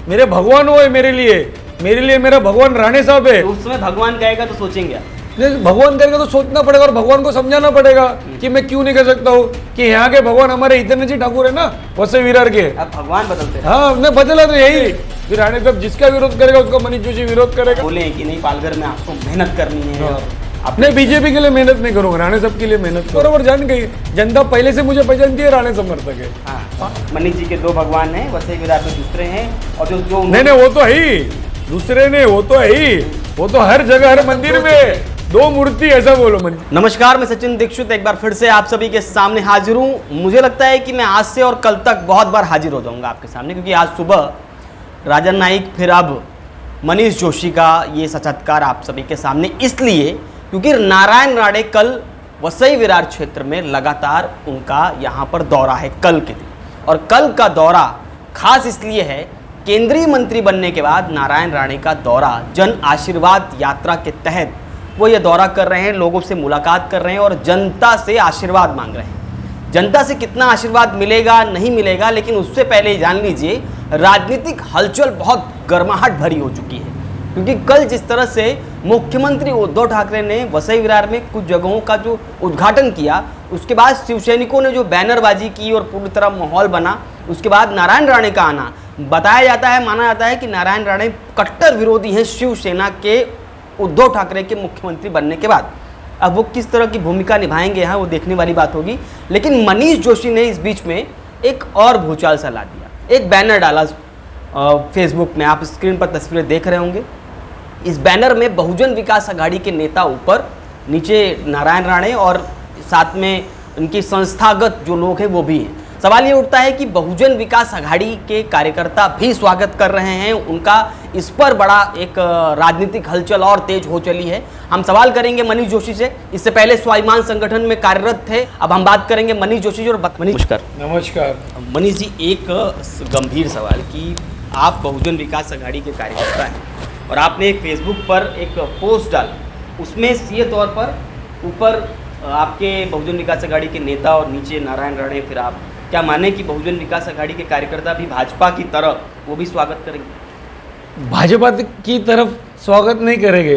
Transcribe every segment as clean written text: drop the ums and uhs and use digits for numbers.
मेरे भगवान वो है मेरे लिए मेरा भगवान राणे साहब है। तो उस समय भगवान कहेगा तो सोचेंगे? नहीं, भगवान करेगा तो सोचना पड़ेगा और भगवान को समझाना पड़ेगा कि मैं क्यों नहीं कर सकता हूँ कि यहाँ के भगवान हमारे हितेंद्र जी ठाकुर है ना, वसई विरार के। अब भगवान बदलते हैं। हाँ, नहीं बदला तो यही कि राणे साहब जिसका विरोध करेगा उसका मनीष जोशी विरोध करेगा। बोले कि नहीं पालघर में आपको मेहनत करनी है। अपने बीजेपी के लिए मेहनत नहीं करूंगा, राणे साहब के लिए मेहनत। बरोबर जान गई जनता, पहले से मुझे पहचानती है, राणे समर्थक है। हाँ, मनीष जी के दो भगवान हैं, वसई विरार में दूसरे हैं, और जो नहीं वो तो है ही, दूसरे ने वो तो है ही, वो तो हर जगह हर मंदिर में दो मूर्ति, ऐसा बोलो मंदिर। नमस्कार, मैं सचिन दीक्षित एक बार फिर से आप सभी के सामने हाजिर हूँ। मुझे लगता है कि मैं आज से और कल तक बहुत बार हाजिर हो जाऊंगा आपके सामने, क्योंकि आज सुबह राजन नाईक फिर अब मनीष जोशी का ये साक्षात्कार आप सभी के सामने इसलिए क्योंकि नारायण राणे कल वसई विरार क्षेत्र में लगातार उनका यहाँ पर दौरा है कल के दिन। और कल का दौरा खास इसलिए है, केंद्रीय मंत्री बनने के बाद नारायण राणे का दौरा जन आशीर्वाद यात्रा के तहत वो ये दौरा कर रहे हैं, लोगों से मुलाकात कर रहे हैं और जनता से आशीर्वाद मांग रहे हैं। जनता से कितना आशीर्वाद मिलेगा नहीं मिलेगा, लेकिन उससे पहले जान लीजिए राजनीतिक हलचल बहुत गर्माहट भरी हो चुकी है, क्योंकि कल जिस तरह से मुख्यमंत्री उद्धव ठाकरे ने वसई विरार में कुछ जगहों का जो उद्घाटन किया, उसके बाद शिवसैनिकों ने जो बैनरबाजी की और पूरी तरह माहौल बना, उसके बाद नारायण राणे का आना, बताया जाता है, माना जाता है कि नारायण राणे कट्टर विरोधी हैं शिवसेना के उद्धव ठाकरे के मुख्यमंत्री बनने के बाद। अब वो किस तरह की भूमिका निभाएंगे यहाँ, वो देखने वाली बात होगी। लेकिन मनीष जोशी ने इस बीच में एक और भूचाल सा ला दिया, एक बैनर डाला फेसबुक में, आप स्क्रीन पर तस्वीरें देख रहे होंगे। इस बैनर में बहुजन विकास अघाड़ी के नेता ऊपर, नीचे नारायण राणे और साथ में उनकी संस्थागत जो लोग हैं वो भी हैं। सवाल ये उठता है कि बहुजन विकास अघाड़ी के कार्यकर्ता भी स्वागत कर रहे हैं उनका, इस पर बड़ा एक राजनीतिक हलचल और तेज हो चली है। हम सवाल करेंगे मनीष जोशी से, इससे पहले स्वाभिमान संगठन में कार्यरत थे। अब हम बात करेंगे मनीष जोशी जी। और नमस्कार। नमस्कार मनीष जी, एक गंभीर सवाल कि आप बहुजन विकास अघाड़ी के कार्यकर्ता हैं और आपने एक फेसबुक पर एक पोस्ट डाला, उसमें सीधे तौर पर ऊपर आपके बहुजन विकास अघाड़ी के नेता और नीचे नारायण राणे, फिर आप क्या माने कि बहुजन विकास अघाड़ी के कार्यकर्ता भी भाजपा की तरह वो भी स्वागत करेंगे? भाजपा की तरफ स्वागत नहीं करेंगे।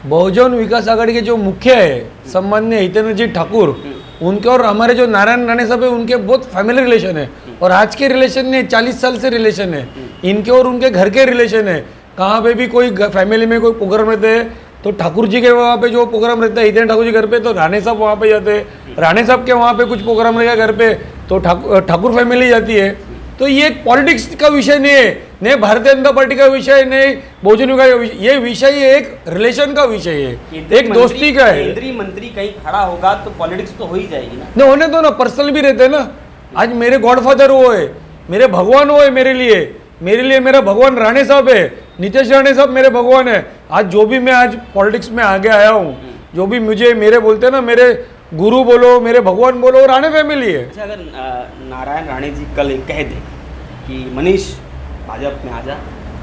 बहुजन विकास आघाड़ी के जो मुखिया है सम्मान्य हितेंद्र जी ठाकुर, उनके और हमारे जो नारायण राणे साहब है उनके बहुत फैमिली रिलेशन है, और आज के रिलेशन नहीं, 40 साल से रिलेशन है इनके और उनके घर के रिलेशन है। कहाँ पे भी कोई फैमिली में कोई प्रोग्राम रहते हैं तो ठाकुर जी के वहाँ पे जो प्रोग्राम रहता है हितेंद्र ठाकुर जी घर पे, तो राणे साहब वहाँ पे जाते हैं। राणे साहब के वहाँ पे कुछ प्रोग्राम रहेगा घर पे तो ठाकुर फैमिली जाती है। तो ये एक पॉलिटिक्स का विषय नहीं है, नहीं भारतीय जनता पार्टी का विषय, नहीं बहुजन विकास का विषय, ये विषय एक रिलेशन का विषय है, एक दोस्ती का है। केंद्रीय मंत्री कहीं खड़ा होगा तो पॉलिटिक्स तो हो ही जाएगी ना। नहीं होने दो ना, पर्सनल भी रहते हैं ना। आज मेरे गॉडफादर वो है, मेरे भगवान वो है मेरे लिए मेरा भगवान राणे साहब है, नीतीश राणे साहब मेरे भगवान है। आज जो भी मैं आज पॉलिटिक्स में आगे आया हूँ, जो भी मुझे मेरे बोलते हैं ना, मेरे गुरु बोलो, मेरे भगवान बोलो, राणे फैमिली है। अच्छा, अगर नारायण राणे जी कल कह दे कि मनीष भाजपा में आजा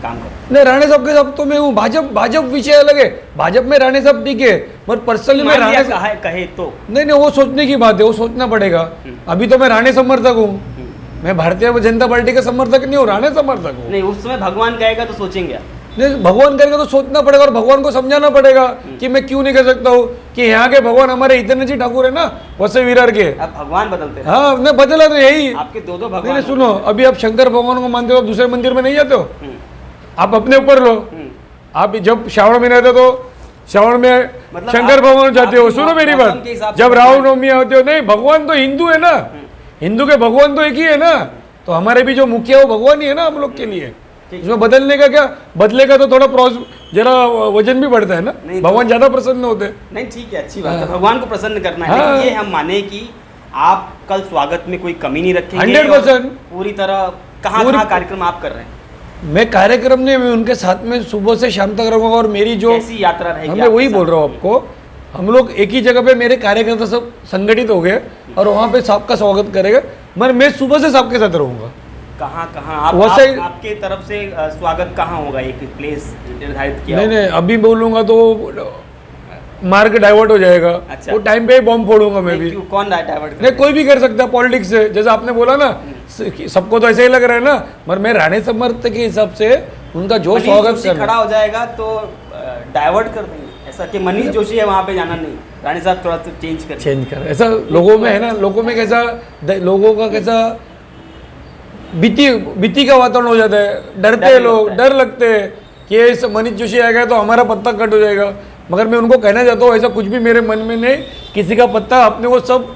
काम कर, नहीं राणे साहब के साथ तो मैं हूँ, भाजपा विषय अलग है, भाजपा में राणे साहब ठीक है, पर पर्सनली मैं राणे कहे तो नहीं, वो सोचने की बात है, वो सोचना पड़ेगा। अभी तो मैं राणे समर्थक हूँ, मैं भारतीय जनता पार्टी का समर्थक नहीं हूँ, राणे समर्थक हूँ। नहीं, उस समय भगवान कहेगा तो सोचेंगे? नहीं, भगवान करेगा तो सोचना पड़ेगा और भगवान को समझाना पड़ेगा कि मैं क्यों नहीं कर सकता हूँ कि यहाँ के भगवान हमारे हितेंद्र जी ठाकुर है ना, वसई विरार के। अब भगवान बदलते हैं। हाँ, नहीं बदला तो यही, आपके दो भगवान। नहीं सुनो, अभी आप शंकर भगवान को मानते हो, आप दूसरे मंदिर में नहीं जाते हो, आप अपने ऊपर लो। आप जब श्रावण महीना आता तो श्रावण में मतलब शंकर भगवान जाते हो। सुनो मेरी बात, जब रामनवमी होती हो, नहीं भगवान तो हिंदू है ना, हिंदू के भगवान तो एक ही है ना, तो हमारे भी जो मुखिया वो भगवान ही है ना हम लोग के लिए। इसमें बदलने का क्या, बदलेगा तो थोड़ा जरा वजन भी बढ़ता है ना, भगवान ज्यादा प्रसन्न होते हैं। नहीं ठीक है, अच्छी बात है, भगवान को प्रसन्न करना है। लेकिन ये हम माने कि आप कल स्वागत में कोई कमी नहीं रखेंगे 100% पूरी तरह। कहाँ कार्यक्रम आप कर रहे हैं? मैं कार्यक्रम नहीं, मैं उनके साथ में सुबह से शाम तक रहूंगा, और मेरी जो कैसी यात्रा रहेगी? मैं वही बोल रहा हूँ आपको, हम लोग एक ही जगह पे, मेरे कार्यकर्ता सब संगठित हो गए और वहाँ पे सबका स्वागत करेगा। मैं सुबह से सबके साथ रहूंगा। कहाँ आपके तरफ से स्वागत कहाँ होगा? एक प्लेस निर्धारित किया? नहीं, अभी बोलूंगा तो मार्ग डाइवर्ट हो जाएगा। अच्छा। वो टाइम पे ही बॉम्ब फोड़ूंगा मैं भी। कौन डाइवर्ट? नहीं, कोई भी कर सकता है पॉलिटिक्स से, जैसे आपने बोला ना सबको तो ऐसे ही लग रहा है ना, मगर मैं राणे समर्थक के हिसाब से उनका जो मनीष स्वागत जोशी करना खड़ा हो जाएगा तो डाइवर्ट कर देंगे, ऐसा कि मनीष जोशी है वहाँ पे जाना नहीं, राणे साहब थोड़ा सा चेंज कर चेंज कर, ऐसा लोगों में है ना, लोगों में कैसा लोगों का कैसा भीति का वातावरण हो जाता है, डरते हैं लोग, डर लगते हैं कि ये मनीष जोशी आएगा तो हमारा पत्ता कट हो जाएगा। मगर मैं उनको कहना चाहता हूँ ऐसा कुछ भी मेरे मन में नहीं, किसी का पत्ता, अपने को सब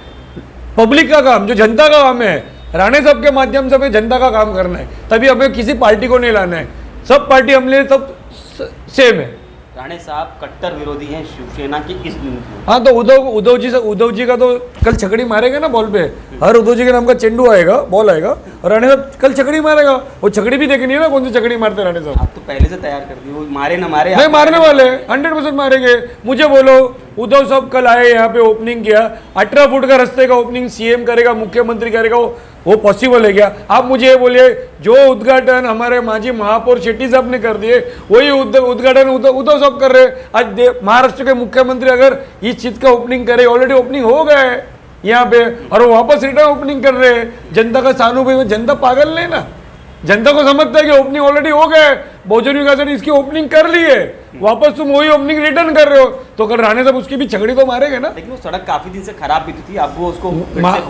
पब्लिक का काम, जो जनता का काम है, राणे साहब के माध्यम से हमें जनता का काम करना है, तभी हमें किसी पार्टी को नहीं लाना है, सब पार्टी हम लिए सब सेम है। राणे साहब कट्टर विरोधी हैं शिवसेना की इस नीति। हाँ तो उद्धव जी का तो कल छकड़ी मारेगा ना बॉल पे, हर उद्धव जी के नाम का चेंडू आएगा, बॉल आएगा और राणे साहब कल छकड़ी मारेगा। वो छकड़ी भी देखनी है ना, कौन सी छकड़ी मारते राणे साहब। आप तो पहले से तैयार कर दी, वो मारे ना मारे नहीं मारने वाले 100% मारेंगे। मुझे बोलो उद्धव साहब कल आए यहाँ पे ओपनिंग किया, 18 फुट का रास्ते का ओपनिंग सीएम करेगा, मुख्यमंत्री करेगा, वो पॉसिबल है क्या? आप मुझे ये बोलिए, जो उद्घाटन हमारे माजी महापौर शेट्टी साहब ने कर दिए वही उद्घाटन उद्धव साहब कर रहे हैं। आज महाराष्ट्र के मुख्यमंत्री अगर इस चीज का ओपनिंग करे, ऑलरेडी ओपनिंग हो गया है यहाँ पे, और वो वापस रिटर्न ओपनिंग कर रहे हैं। जनता का सहानुभूति, जनता पागल नहीं ना, जनता को समझता है कि ओपनिंग ऑलरेडी हो गया है, बहुजन विकास आघाड़ी इसकी ओपनिंग कर ली है, वापस तुम वही ओपनिंग रिटर्न कर रहे हो, तो कल राणे साहब उसकी भी छकड़ी तो मारेंगे ना। लेकिन वो सड़क काफी दिन से खराब भी थी, अब वो उसको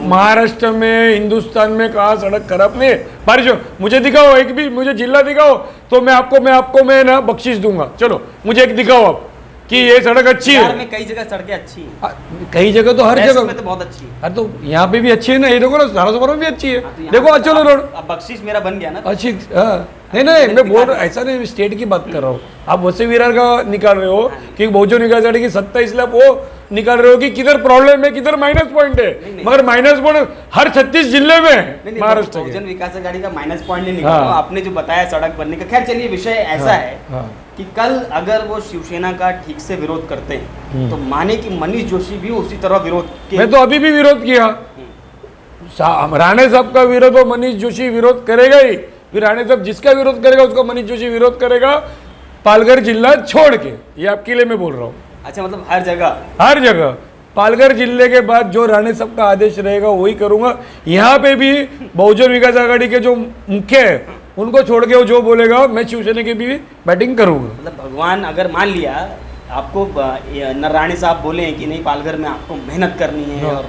महाराष्ट्र में, हिंदुस्तान में कहा सड़क खराब नहीं है? बारिश हो, मुझे दिखाओ एक भी, मुझे जिला दिखाओ तो मैं आपको मैं ना बख्शिश दूंगा। चलो मुझे एक दिखाओ आप कि ये सड़क अच्छी है। में कई जगह सड़कें अच्छी हैं, कई जगह तो हर जगह में तो बहुत अच्छी है। अरे तो यहाँ पे भी अच्छी है ना, ये देखो ना, सारासोपारा में भी अच्छी है, देखो अचलो रोड अब बख्शिश मेरा बन गया ना अच्छी। हाँ नहीं मैं बोल रहा, ऐसा नहीं, स्टेट की बात कर रहा हूँ। आप वैसे विरार का निकाल रहे हो कि बहुजन विकास आघाड़ी की सत्ता, इसलिए आप वो निकाल रहे हो कि किधर प्रॉब्लम है, किधर माइनस पॉइंट है, मगर माइनस पॉइंट हर 36 जिले में है महाराष्ट्र के। बहुजन विकास आघाड़ी का माइनस पॉइंट नहीं निकाला, आपने जो बताया सड़क बनने का। खैर चलिए, विषय ऐसा है कि कल अगर वो शिवसेना का ठीक से विरोध करते हैं तो माने कि मनीष जोशी भी उसी तरह विरोध के। मैं तो अभी भी विरोध किया, राणे साहब का विरोध और मनीष जोशी विरोध करेगा ही, फिर राणे साहब जिसका विरोध करेगा उसको मनीष जोशी विरोध करेगा, पालघर जिला छोड़ के। ये आपके लिए मैं बोल रहा हूँ। अच्छा, मतलब हर जगह पालघर जिले के बाद जो राणे साहब का आदेश रहेगा वही करूंगा। यहाँ पे भी बहुजन विकास आघाड़ी के जो मुख्य है उनको छोड़ के वो जो बोलेगा मैं शिवसेना की भी बैटिंग करूंगा। मतलब भगवान अगर मान लिया आपको न राणे साहब बोले कि नहीं पालघर में आपको मेहनत करनी है और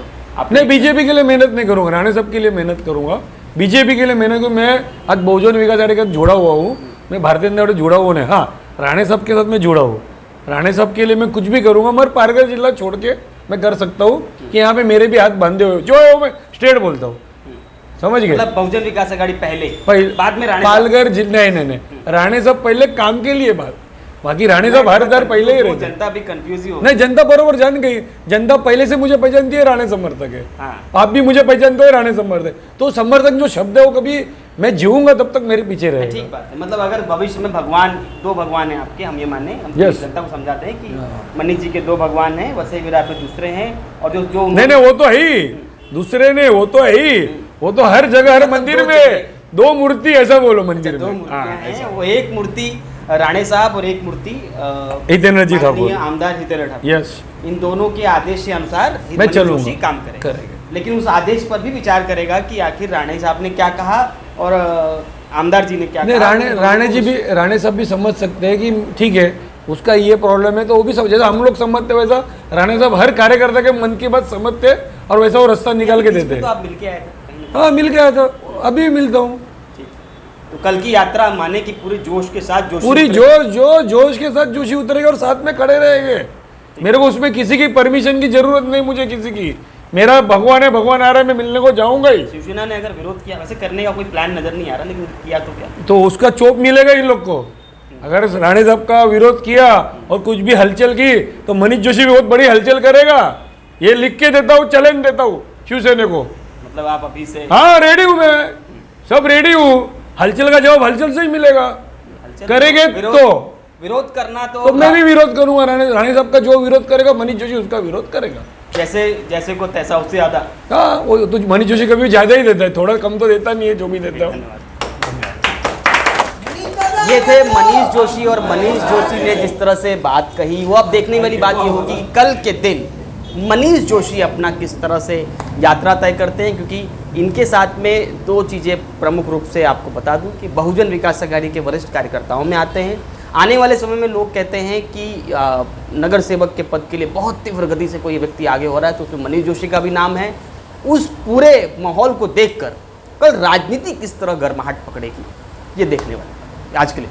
नहीं, बीजेपी के लिए मेहनत नहीं करूंगा, राणे साहब के लिए मेहनत करूंगा। बीजेपी के लिए मेहनत को मैं आज बहुजन विकास आघाड़ी का जुड़ा हुआ हूँ, मैं भारतीय जनता पार्टी जुड़ा हुआ नहीं। हाँ, राणे साहब के साथ मैं जुड़ा हूँ, राणे साहब के लिए मैं कुछ भी करूंगा, मगर पालघर जिला छोड़ के मैं कर सकता हूँ कि यहाँ पे मेरे भी हाथ बांधे हुए, जो है वो मैं स्ट्रेट बोलता हूँ, समझ गए? मतलब बहुजन विकास आघाड़ी पहले बाद में राणे पालघर नहीं, राणे साहब पहले काम के लिए बात, बाकी राणे साहब हर दर पहले ही रहते। जनता भी कंफ्यूज ही हो नहीं, जनता बरोबर जान गई, जनता पहले से मुझे पहचानती है, राणे समर्थक है। आप भी मुझे पहचानते हो, राणे समर्थक। तो समर्थक जो शब्द है वो कभी मैं जीऊंगा तब तक मेरे पीछे रहेगा। ठीक बात है। मतलब अगर भविष्य में भगवान, दो भगवान हैं आपके, हम ये माने, हम जनता को समझाते हैं कि मनीष जी के दो भगवान हैं, वैसे विरार में दूसरे हैं, और जो नहीं वो तो है ही, दूसरे ने वो तो है ही, वो तो हर जगह हर मंदिर में दो मूर्ति, ऐसा बोलो मंदिर में। वो एक मूर्ति राणे साहब और एक मूर्ति हितेंद्र जी ठाकुर, आमदार हितेंद्र ठाकुर। यस, इन दोनों के आदेश के अनुसार मैं चलूंगा, काम करेगा। लेकिन उस आदेश पर भी विचार करेगा कि आखिर राणे साहब ने क्या कहा और आमदार जी ने क्या कहा। राणे साहब भी समझ सकते हैं कि ठीक है उसका ये प्रॉब्लम है, तो वो भी जैसा हम लोग समझते वैसा राणे साहब हर कार्यकर्ता के मन की बात समझते और वैसा वो रास्ता निकाल के देते। तो आप मिल के आए थे? हाँ, मिल के आया था, अभी मिलता हूँ। तो कल की यात्रा माने कि पूरे जोश के साथ जोश के साथ जोशी उतरेगा और साथ में खड़े रहेंगे। मेरे को उसमें किसी की परमिशन की जरूरत नहीं, मुझे किसी की, मेरा भगवान है, भगवान आ रहा है, मैं मिलने को जाऊंगा ही। शिवसेना ने अगर विरोध किया, वैसे करने का कोई प्लान नजर नहीं आ रहा, लेकिन किया तो क्या, तो उसका चोप मिलेगा इन लोग को। अगर राणे साहब का विरोध किया और कुछ भी हलचल की तो मनीष जोशी भी बहुत बड़ी हलचल करेगा। ये लिख के देता हूँ, चैलेंज देता हूँ शिवसेना को। मतलब आप अभी से? हाँ, रेडी हूँ मैं, सब रेडी हूँ। हलचल का जवाब हलचल से ही मिलेगा, करेंगे तो विरोध करना तो मैं भी विरोध करूंगा। राणे साहब का जो विरोध करेगा मनीष जोशी उसका विरोध करेगा। जैसे को तैसा, उससे ज्यादा। हाँ, वो तो मनीष जोशी कभी ज्यादा ही देता है, थोड़ा कम तो देता नहीं है, जो भी देता है। ये थे मनीष जोशी, और मनीष जोशी ने जिस तरह से बात कही, वो अब देखने वाली बात ये होगी कल के दिन मनीष जोशी अपना किस तरह से यात्रा तय करते हैं, क्योंकि इनके साथ में दो चीज़ें प्रमुख रूप से आपको बता दूं कि बहुजन विकास अघाड़ी के वरिष्ठ कार्यकर्ताओं में आते हैं। आने वाले समय में लोग कहते हैं कि नगर सेवक के पद के लिए बहुत तीव्र गति से कोई व्यक्ति आगे हो रहा है, तो उसमें मनीष जोशी का भी नाम है। उस पूरे माहौल को देखकर कल राजनीति किस तरह गर्माहट पकड़ेगी, ये देखने वाला है। आज के लिए